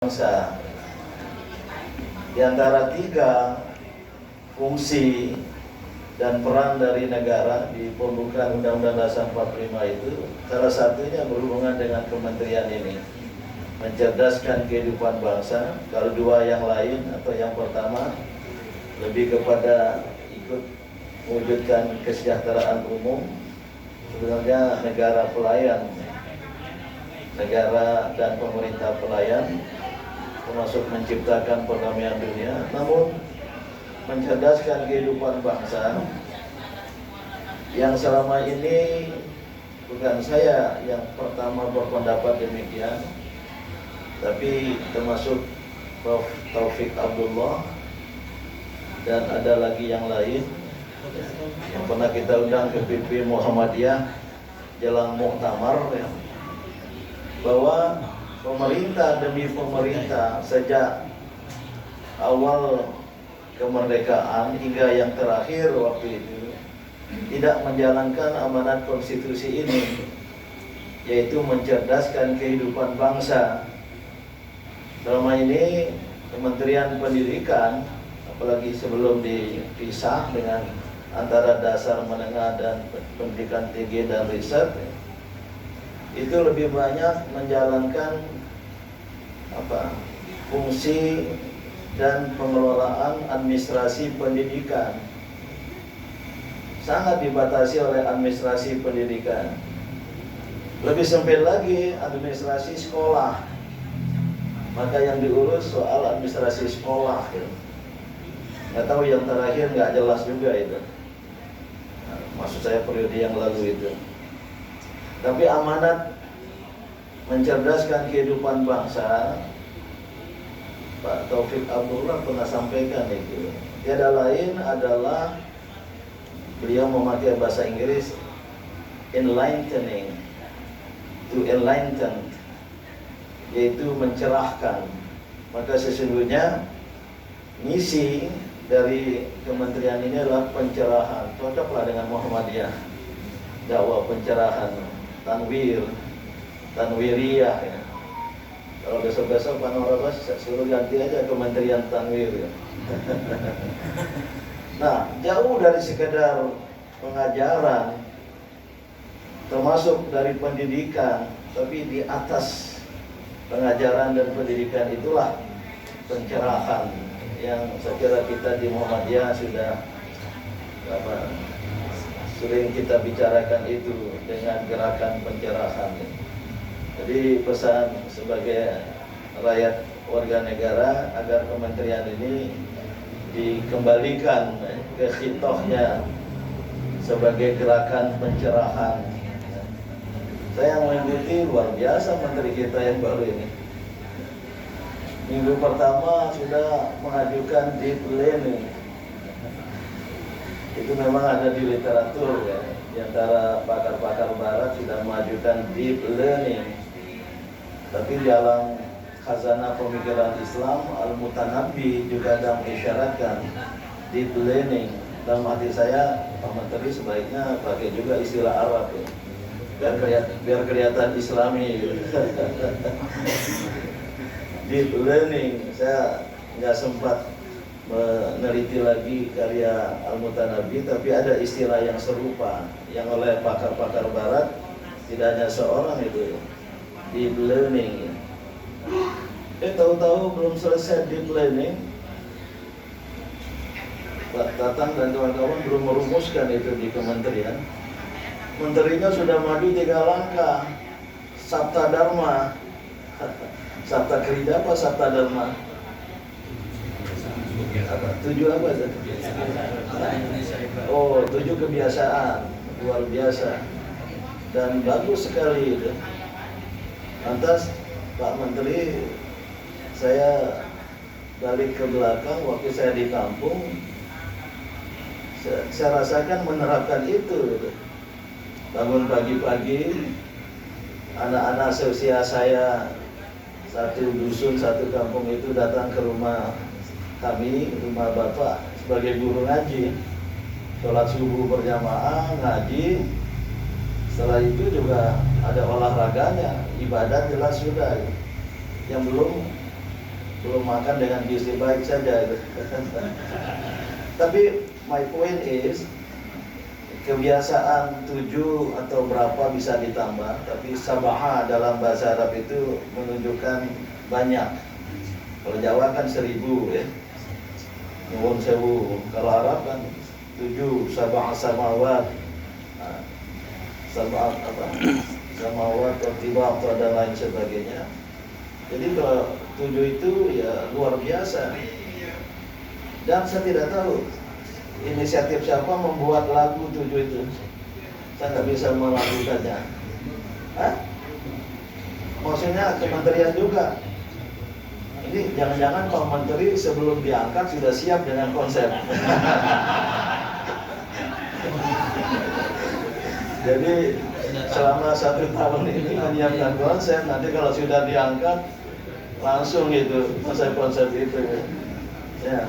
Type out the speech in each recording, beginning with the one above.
bangsa. Di antara tiga fungsi dan peran dari negara di pembukaan Undang-Undang Dasar 45 itu, salah satunya berhubungan dengan kementerian ini, mencerdaskan kehidupan bangsa. Kalau dua yang lain atau yang pertama lebih kepada ikut mewujudkan kesejahteraan umum, sebenarnya negara pelayan, negara dan pemerintah pelayan, termasuk menciptakan perdamaian dunia. Namun mencerdaskan kehidupan bangsa yang selama ini bukan saya yang pertama berpendapat demikian, tapi termasuk Prof. Taufik Abdullah dan ada lagi yang lain yang pernah kita undang ke PP Muhammadiyah jelang Muktamar, ya, bahwa pemerintah demi pemerintah sejak awal kemerdekaan hingga yang terakhir waktu itu tidak menjalankan amanat konstitusi ini, yaitu mencerdaskan kehidupan bangsa. Selama ini Kementerian Pendidikan, apalagi sebelum dipisah dengan antara dasar menengah dan pendidikan tinggi dan riset, itu lebih banyak menjalankan fungsi dan pengelolaan administrasi pendidikan. Sangat dibatasi oleh administrasi pendidikan. Lebih sempit lagi administrasi sekolah. Maka yang diurus soal administrasi sekolah, gitu. Nggak tahu yang terakhir nggak jelas juga itu. Maksud saya periode yang lalu itu. Tapi amanat mencerdaskan kehidupan bangsa, Pak Taufik Abdullah pernah sampaikan itu. Tiada lain adalah beliau memakai bahasa Inggris enlightening, to enlighten, yaitu mencerahkan. Maka sesungguhnya misi dari kementerian ini adalah pencerahan. Cocoklah dengan Muhammadiyah, dakwah pencerahan, tanwir, tanwiriyah, ya. Kalau besok-besok Pak Norabas suruh ganti aja Kementerian Tanwir, ya. Nah, jauh dari sekedar pengajaran, termasuk dari pendidikan, tapi di atas pengajaran dan pendidikan itulah pencerahan yang saya kira kita di Muhammadiyah sudah sering kita bicarakan itu dengan gerakan pencerahan. Jadi pesan sebagai rakyat warga negara agar kementerian ini dikembalikan ke khitohnya sebagai gerakan pencerahan. Saya mengikuti luar biasa menteri kita yang baru ini. Minggu pertama sudah mengajukan deep learning. Itu memang ada di literatur, ya. Di antara pakar-pakar barat sudah mengajukan deep learning. Tapi dalam khazanah pemikiran Islam, Al-Mutanabbi juga ada mengisyaratkan deep learning. Dalam hati saya, Pak Menteri sebaiknya pakai juga istilah Arab, ya. Biar kelihatan Islami, gitu. Deep learning, saya nggak sempat meneliti lagi karya Al-Mutanabbi, tapi ada istilah yang serupa yang oleh pakar-pakar barat, tidak hanya seorang itu, deep learning. Tahu-tahu belum selesai deep learning, Pak Tatang dan kawan-kawan belum merumuskan itu di kementerian. Menterinya sudah maju 3 langkah. Sabta Dharma, Sabta Krida apa Sabta Dharma? 7 apa itu? Oh, 7 kebiasaan, luar biasa dan bagus sekali itu. Lantas Pak Menteri, saya balik ke belakang waktu saya di kampung, saya rasakan menerapkan itu, gitu. Bangun pagi-pagi, anak-anak seusia saya, satu dusun, satu kampung itu datang ke rumah kami, rumah Bapak, sebagai guru ngaji. Sholat subuh berjamaah, ngaji. Setelah itu juga ada olahraganya, ibadat jelas sudah. Yang belum belum makan dengan gizi baik saja. Tapi my point is, kebiasaan 7 atau berapa bisa ditambah, tapi sabaha dalam bahasa Arab itu menunjukkan banyak. Kalau Jawa kan 1000 ya, nyuwun sewu. Kalau Arab kan 7, sabah samawat, sabah apa, samawat, tiba atau dan lain sebagainya. Jadi kalau 7 itu ya luar biasa. Dan saya tidak tahu inisiatif siapa membuat lagu 7 itu. Saya nggak bisa melakukannya. Hah? Maksudnya kementerian juga. Ini jangan-jangan Pak Menteri sebelum diangkat sudah siap dengan konsep. Jadi selama 1 tahun ini menyiapkan konsep, nanti kalau sudah diangkat langsung itu konsep-konsep itu. Ya.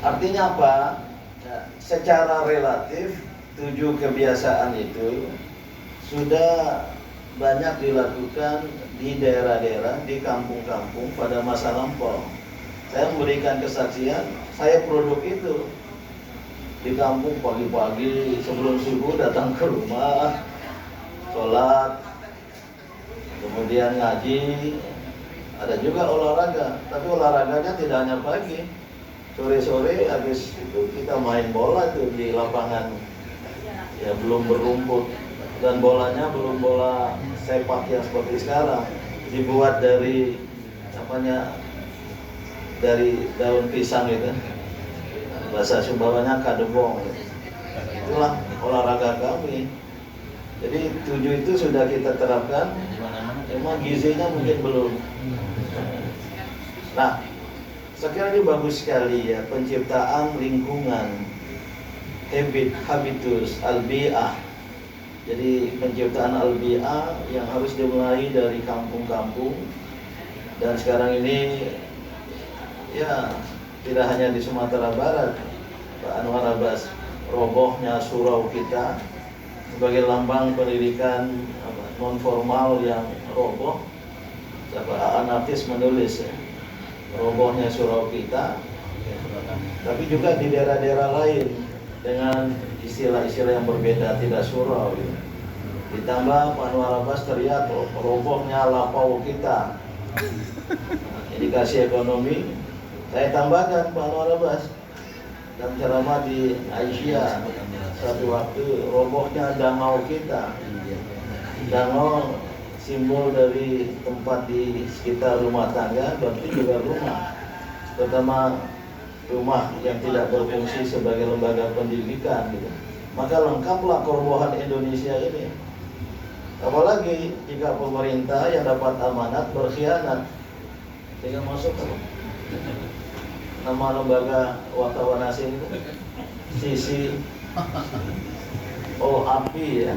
Artinya apa? Ya, secara relatif 7 kebiasaan itu sudah banyak dilakukan di daerah-daerah, di kampung-kampung pada masa lampau. Saya memberikan kesaksian, saya produk itu di kampung pagi-pagi sebelum subuh datang ke rumah, sholat, kemudian ngaji, ada juga olahraga. Tapi olahraganya tidak hanya pagi, sore-sore habis itu kita main bola tuh di lapangan, ya belum berumput dan bolanya belum bola sepak yang seperti sekarang, dibuat dari apanya, dari daun pisang gitu, bahasa Sumbawanya kadebong. Itulah olahraga kami. Jadi 7 itu sudah kita terapkan, emang gizinya mungkin belum. Nah, saya kira ini bagus sekali ya, penciptaan lingkungan, habitus, al-bi'ah. Jadi penciptaan al-bi'ah yang harus dimulai dari kampung-kampung. Dan sekarang ini ya tidak hanya di Sumatera Barat, Pak Anwar Abbas, robohnya surau kita sebagai lambang pendidikan non formal yang roboh. Anarkis menulis ya, robohnya surau kita. Tapi juga di daerah-daerah lain dengan istilah-istilah yang berbeda, tidak surau gitu. Ditambah Pak Anwar Abbas teriak robohnya lapau kita. Indikasi ekonomi. Saya tambahkan Pak Anwar Abbas dalam ceramah di Aisyah satu waktu, robohnya danau kita. Danau simbol dari tempat di sekitar rumah tangga, berarti juga rumah, terutama rumah yang tidak berfungsi sebagai lembaga pendidikan gitu. Maka lengkaplah kerobohan Indonesia ini. Apalagi jika pemerintah yang dapat amanat berkhianat, sehingga masuk nama lembaga wartawan asing itu sisi api ya,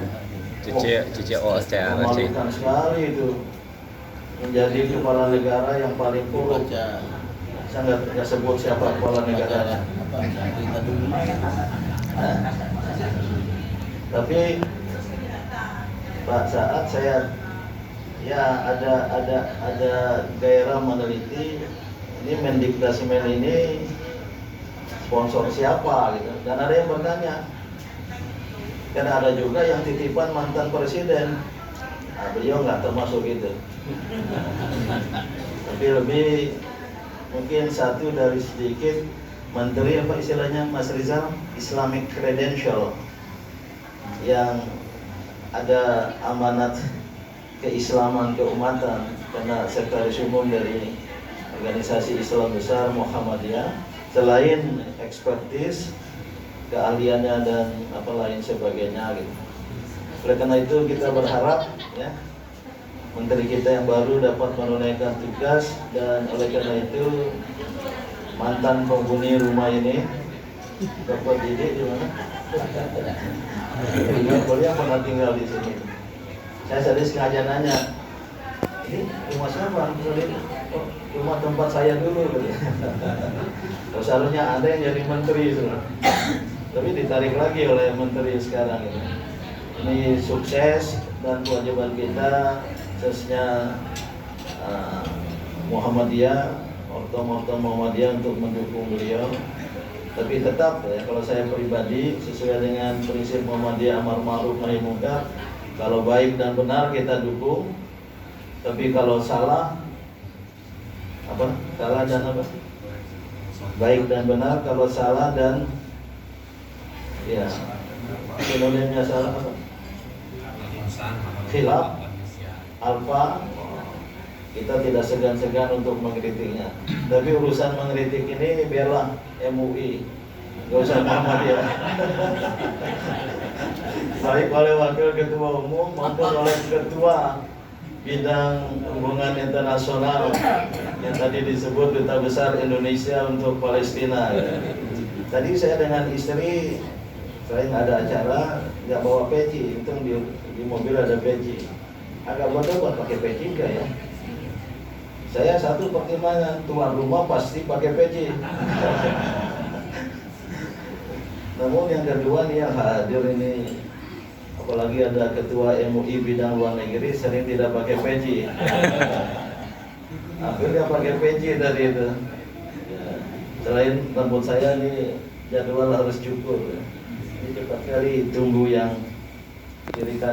memalukan sekali itu, menjadi kepala negara yang paling buruk. Saya nggak sebut siapa kepala negaranya. Tapi Pak, saat saya ya ada gairah meneliti ini Mendikbudrismen ini sponsor siapa gitu, dan ada yang bertanya, dan ada juga yang titipan mantan presiden. Nah, beliau nggak termasuk itu, tapi lebih mungkin satu dari sedikit menteri apa istilahnya Mas Rizal, Islamic Credential, yang ada amanat keislaman keumatan karena sekretaris umum dari organisasi Islam besar Muhammadiyah, selain ekspertis, keahliannya dan apa lain sebagainya gitu. Oleh karena itu kita berharap ya menteri kita yang baru dapat menunaikan tugas, dan oleh karena itu mantan penghuni rumah ini dapat didik di mana? Beliau pernah tinggal di sini. Saya tadi sengaja nanya, ini rumah siapa? Oh, rumah tempat saya dulu. Seharusnya ada yang jadi menteri itu, tapi ditarik lagi oleh menteri sekarang ini. Ini sukses dan kewajiban kita khususnya Muhammadiyah, ortom Muhammadiyah untuk mendukung beliau. Tapi tetap ya, kalau saya pribadi sesuai dengan prinsip Muhammadiyah amar ma'ruf nahi munkar, kalau baik dan benar kita dukung. Tapi kalau salah dan apa? Baik dan benar, kalau salah dan ya sinonimnya salah apa? Khilaf, alfa, kita tidak segan-segan untuk mengkritiknya. Tapi urusan mengkritik ini biarlah MUI, nggak usah Muhammadiyah. Baik oleh Wakil Ketua Umum maupun oleh Ketua Bidang Hubungan Internasional yang tadi disebut Duta Besar Indonesia untuk Palestina. Tadi saya dengan istri, selain ada acara, nggak bawa peci, itu di mobil ada peci. Agak bodoh buat pakai peci enggak ya? Saya satu pertimbangan, tuan rumah pasti pakai peci. Namun yang kedua nih yang hadir ini, apalagi ada ketua MUI bidang luar negeri sering tidak pakai peci. Akhirnya pakai peci tadi itu. Selain rambut saya nih jadwal harus cukur. Ini cepat kali tunggu yang kiri kanan.